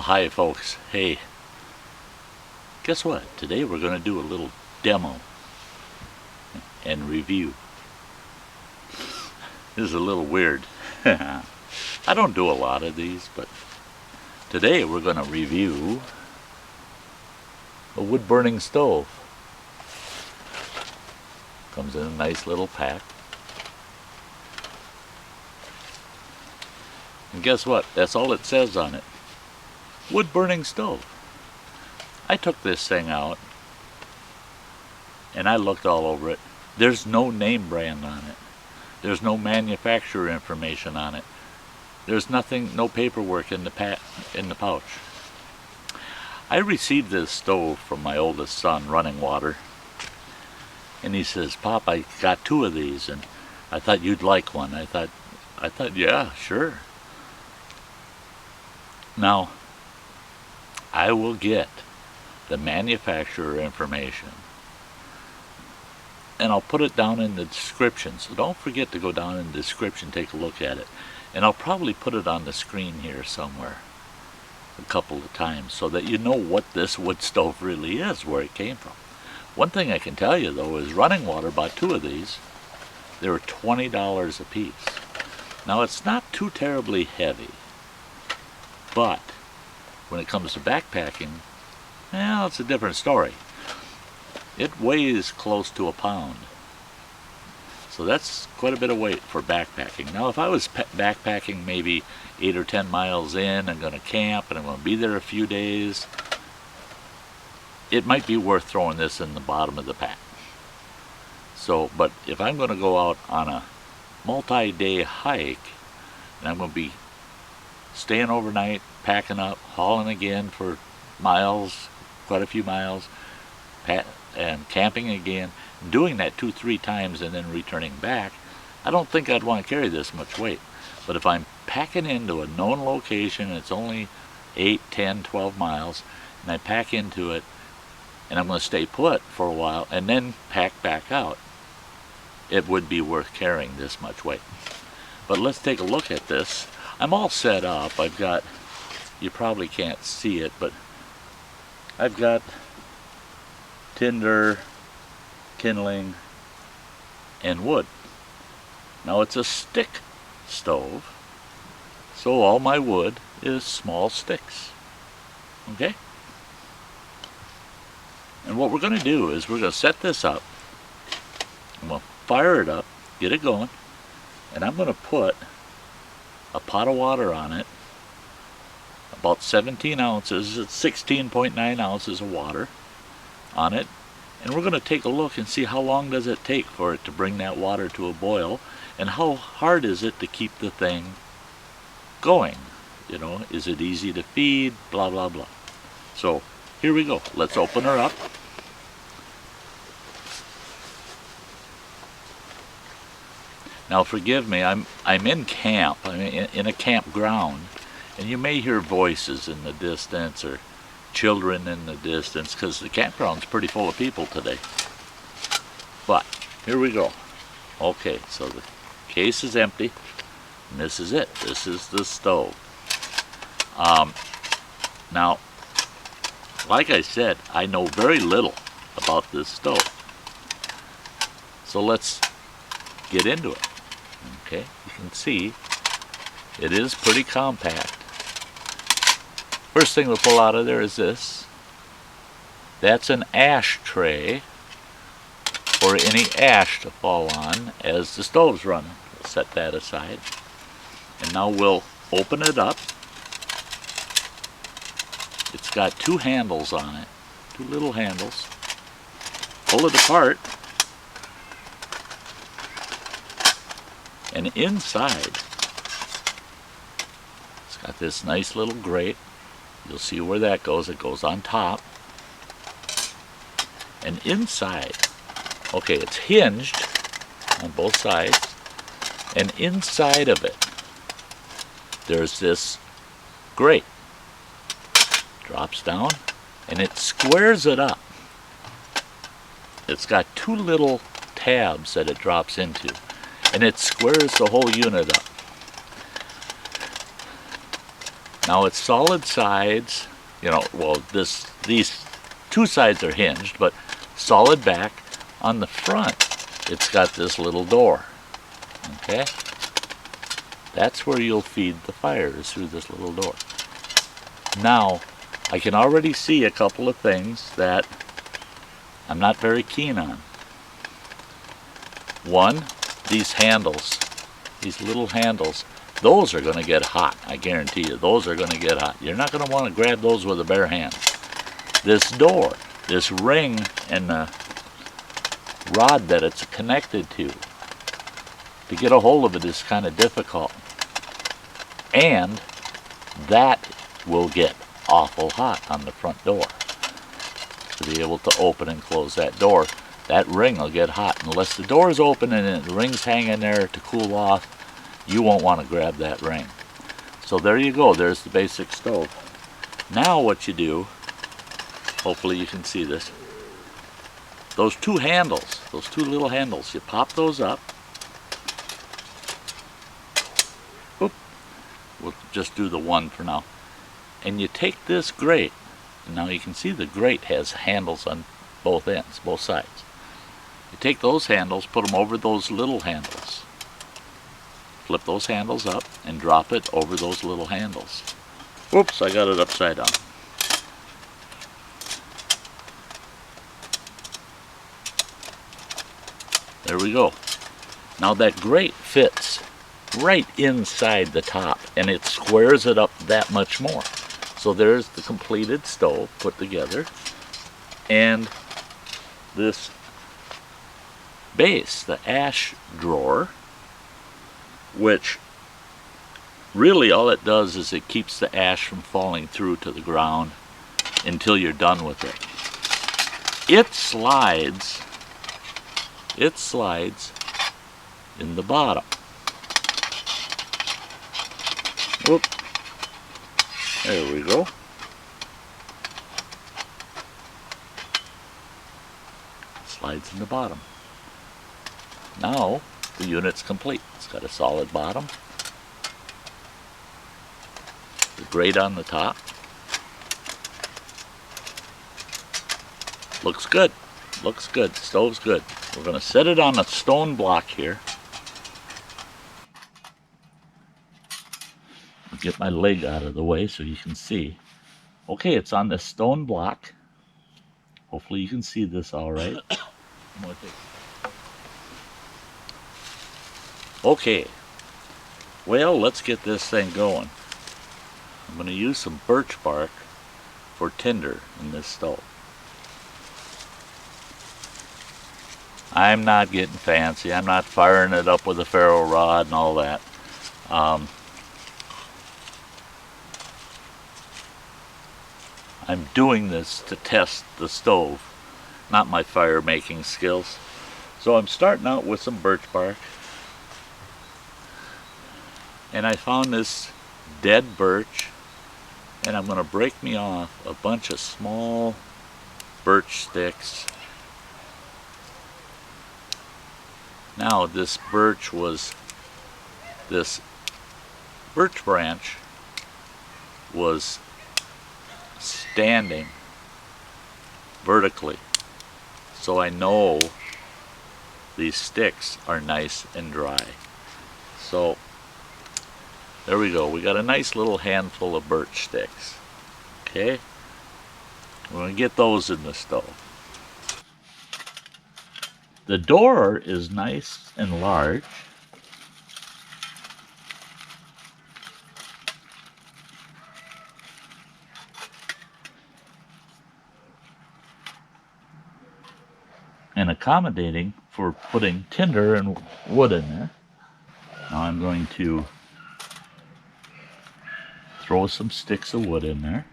Well, hi folks. Hey, guess what? Today we're going to do a little demo and review. This is a little weird. I don't do a lot of these, but today we're going to review a wood-burning stove. Comes in a nice little pack. And guess what? That's all it says on it. Wood-burning stove. I took this thing out and I looked all over it. There's no name brand on it. There's no manufacturer information on it. There's nothing, no paperwork in the pouch. I received this stove from my oldest son, running water, and he says, "Pop, I got 2 of these, and I thought you'd like one." I thought, yeah, sure. Now, I will get the manufacturer information, and I'll put it down in the description. So don't forget to go down in the description, take a look at it. And I'll probably put it on the screen here somewhere a couple of times so that you know what this wood stove really is, where it came from. One thing I can tell you though is running water bought 2 of these. They were $20 a piece. Now it's not too terribly heavy, but when it comes to backpacking, well, it's a different story. It weighs close to a pound. So that's quite a bit of weight for backpacking. Now if I was backpacking maybe 8 or 10 miles in, I'm going to camp and I'm going to be there a few days, it might be worth throwing this in the bottom of the pack. So, but if I'm going to go out on a multi-day hike, and I'm going to be staying overnight, packing up, hauling again for miles, quite a few miles, and camping again, doing that 2-3 times and then returning back, I don't think I'd want to carry this much weight. But if I'm packing into a known location, it's only 8, 10, 12 miles, and I pack into it, and I'm going to stay put for a while and then pack back out, it would be worth carrying this much weight. But let's take a look at this. I'm all set up. I've got, you probably can't see it, but I've got tinder, kindling, and wood. Now it's a stick stove, so all my wood is small sticks. Okay? And what we're going to do is we're going to set this up. I'm going to fire it up, get it going, and I'm going to put a pot of water on it, about 17 ounces, it's 16.9 ounces of water on it, and we're going to take a look and see how long does it take for it to bring that water to a boil, and how hard is it to keep the thing going. You know, is it easy to feed, blah blah blah. So here we go. Let's open her up. Now forgive me, I'm in camp, I'm in a campground, and you may hear voices in the distance or children in the distance because the campground's pretty full of people today. But here we go. Okay, so the case is empty, and this is it. This is the stove. Now, like I said, I know very little about this stove. So let's get into it. Okay, you can see it is pretty compact. First thing we'll pull out of there is this. That's an ash tray for any ash to fall on as the stove's running. We'll set that aside. And now we'll open it up. It's got 2 handles on it, 2 little handles. Pull it apart. And inside, it's got this nice little grate. You'll see where that goes. It goes on top. And inside, okay, it's hinged on both sides. And inside of it, there's this grate. Drops down, and it squares it up. It's got 2 little tabs that it drops into, and it squares the whole unit up. Now it's solid sides, you know, well these two sides are hinged, but solid back. On the front, it's got this little door, okay? That's where you'll feed the fire, is through this little door. Now, I can already see a couple of things that I'm not very keen on. One, these handles, these little handles, those are going to get hot, I guarantee you. Those are going to get hot. You're not going to want to grab those with a bare hand. This door, this ring and the rod that it's connected to get a hold of it is kind of difficult. And that will get awful hot on the front door. To be able to open and close that door, that ring will get hot. Unless the door is open and the ring's hanging there to cool off, you won't want to grab that ring. So there you go, there's the basic stove. Now what you do, hopefully you can see this, those two handles, those two little handles, you pop those up. Oop. We'll just do the one for now. And you take this grate, and now you can see the grate has handles on both ends, both sides. You take those handles, put them over those little handles. Flip those handles up and drop it over those little handles. Whoops, I got it upside down. There we go. Now that grate fits right inside the top and it squares it up that much more. So there's the completed stove put together, and this base, the ash drawer, which really all it does is it keeps the ash from falling through to the ground until you're done with it. It slides in the bottom. Whoop. There we go. Slides in the bottom. Now the unit's complete. It's got a solid bottom, the grate on the top. Looks good. Looks good. Stove's good. We're going to set it on a stone block here. Get my leg out of the way so you can see. Okay, it's on this stone block. Hopefully you can see this all right. Okay, well, let's get this thing going. I'm going to use some birch bark for tinder in this stove. I'm not getting fancy. I'm not firing it up with a ferro rod and all that. I'm doing this to test the stove, not my fire making skills. So I'm starting out with some birch bark. And I found this dead birch, and I'm going to break me off a bunch of small birch sticks. Now this birch branch was standing vertically, so I know these sticks are nice and dry. So there we go. We got a nice little handful of birch sticks. Okay, we're going to get those in the stove. The door is nice and large. And accommodating for putting tinder and wood in there. Now I'm going to throw some sticks of wood in there.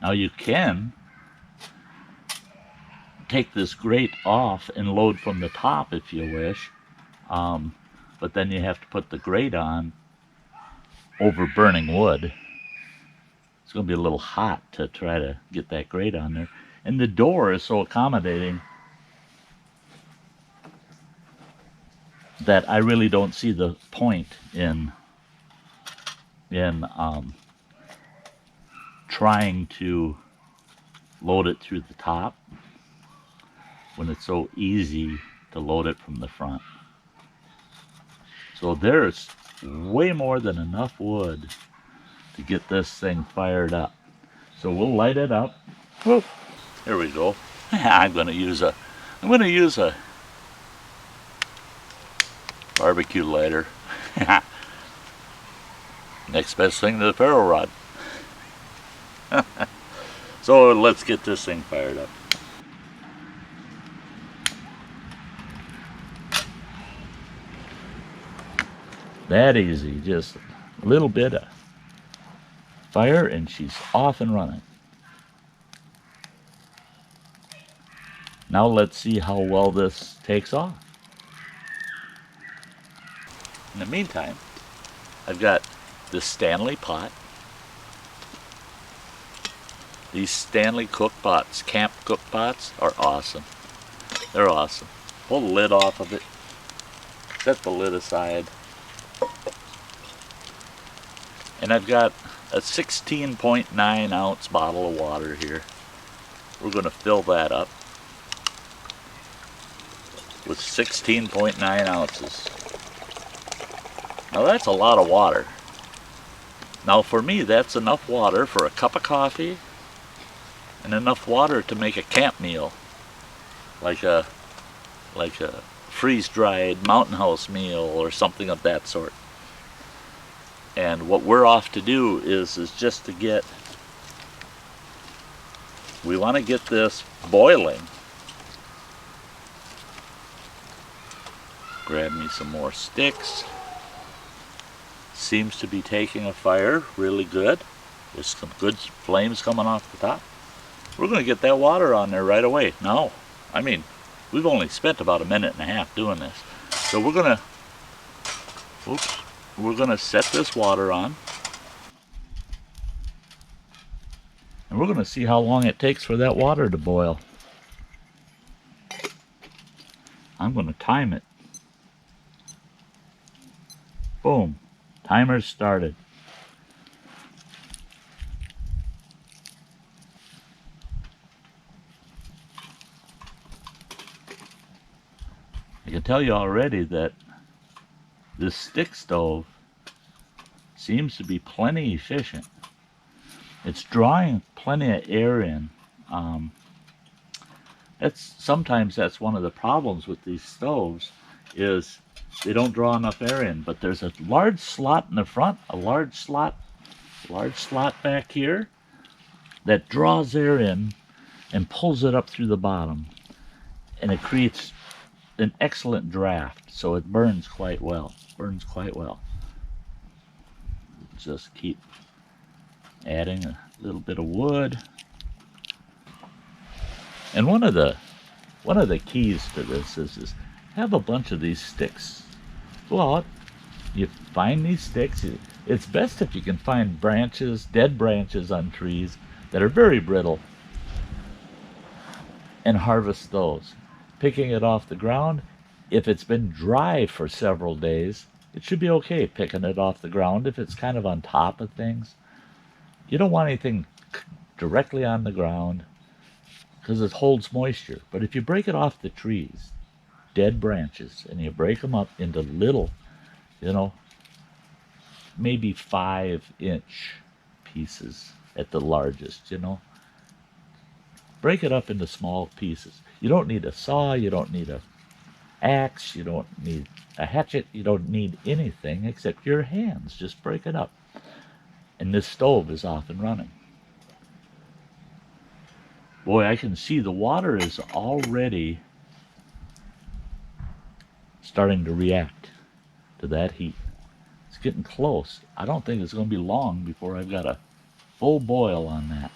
Now you can take this grate off and load from the top if you wish, but then you have to put the grate on over burning wood. It's going to be a little hot to try to get that grate on there. And the door is so accommodating that I really don't see the point in trying to load it through the top when it's so easy to load it from the front. So there's way more than enough wood to get this thing fired up. So we'll light it up. Whoop. Here we go. I'm going to use a barbecue lighter. Next best thing to the ferro rod. So let's get this thing fired up. That easy, just a little bit of fire and she's off and running. Now let's see how well this takes off. In the meantime, I've got this Stanley pot. These Stanley cook pots, camp cook pots, are awesome. They're awesome. Pull the lid off of it. Set the lid aside. And I've got a 16.9 ounce bottle of water here. We're going to fill that up with 16.9 ounces. Now that's a lot of water. Now for me, that's enough water for a cup of coffee and enough water to make a camp meal, like a freeze-dried Mountain House meal or something of that sort. And what we're off to do is just to get, we want to get this boiling. Grab me some more sticks. Seems to be taking a fire really good. There's some good flames coming off the top. We're going to get that water on there right away. Now, I mean, we've only spent about a minute and a half doing this. So we're going to set this water on. And we're going to see how long it takes for that water to boil. I'm going to time it. Boom. Timer's started. I can tell you already that this stick stove seems to be plenty efficient. It's drawing plenty of air in. Sometimes that's one of the problems with these stoves, is they don't draw enough air in. But there's a large slot in the front, a large slot back here that draws air in and pulls it up through the bottom, and it creates an excellent draft. So it burns quite well. Just keep adding a little bit of wood. And one of the keys to this is have a bunch of these sticks. Go out, you find these sticks. It's best if you can find branches, dead branches on trees that are very brittle, and harvest those. Picking it off the ground, if it's been dry for several days, it should be okay picking it off the ground if it's kind of on top of things. You don't want anything directly on the ground because it holds moisture. But if you break it off the trees, dead branches, and you break them up into little, maybe 5-inch pieces at the largest, Break it up into small pieces. You don't need a saw, you don't need a axe, you don't need a hatchet, you don't need anything except your hands. Just break it up. And this stove is off and running. Boy, I can see the water is already starting to react to that heat. It's getting close. I don't think it's going to be long before I've got a full boil on that.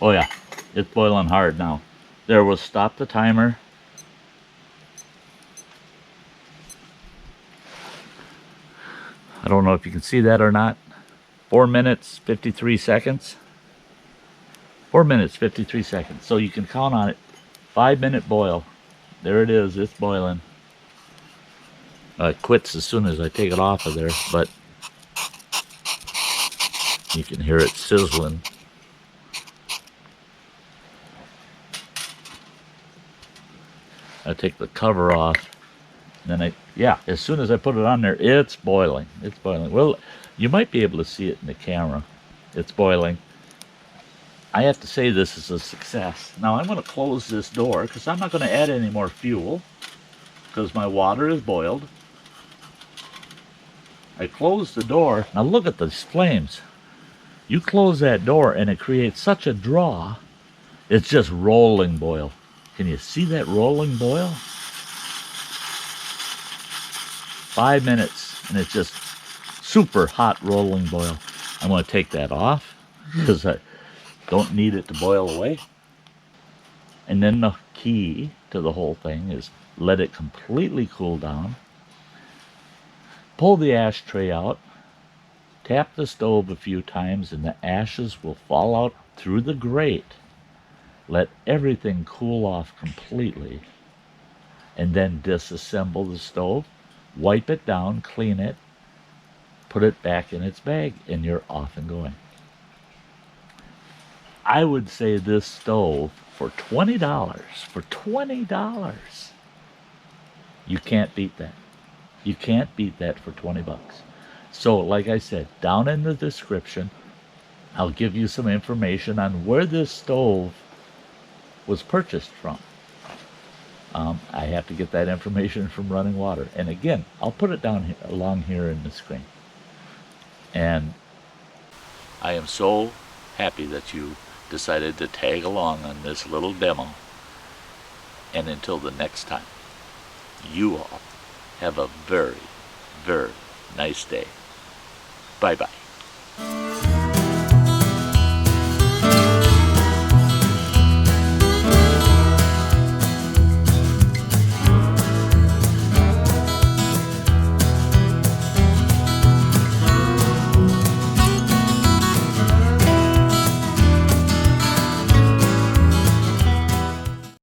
Oh yeah, it's boiling hard now. There, we'll stop the timer. I don't know if you can see that or not. 4 minutes, 53 seconds. 4 minutes, 53 seconds. So you can count on it. 5-minute boil. There it is. It's boiling. It quits as soon as I take it off of there, but you can hear it sizzling. I take the cover off. Then as soon as I put it on there, it's boiling. It's boiling. Well, you might be able to see it in the camera. It's boiling. I have to say this is a success. Now I'm going to close this door because I'm not going to add any more fuel because my water is boiled. I close the door. Now look at these flames. You close that door and it creates such a draw. It's just rolling boil. Can you see that rolling boil? 5 minutes and it's just super hot rolling boil. I'm going to take that off because I don't need it to boil away. And then the key to the whole thing is let it completely cool down. Pull the ashtray out. Tap the stove a few times and the ashes will fall out through the grate. Let everything cool off completely. And then disassemble the stove. Wipe it down, clean it, put it back in its bag, and you're off and going. I would say this stove for $20, you can't beat that. You can't beat that for 20 bucks. So, like I said, down in the description, I'll give you some information on where this stove was purchased from. I have to get that information from Running Water. And again, I'll put it down here, along here in the screen. And I am so happy that you decided to tag along on this little demo. And until the next time, you all have a very, very nice day. Bye-bye.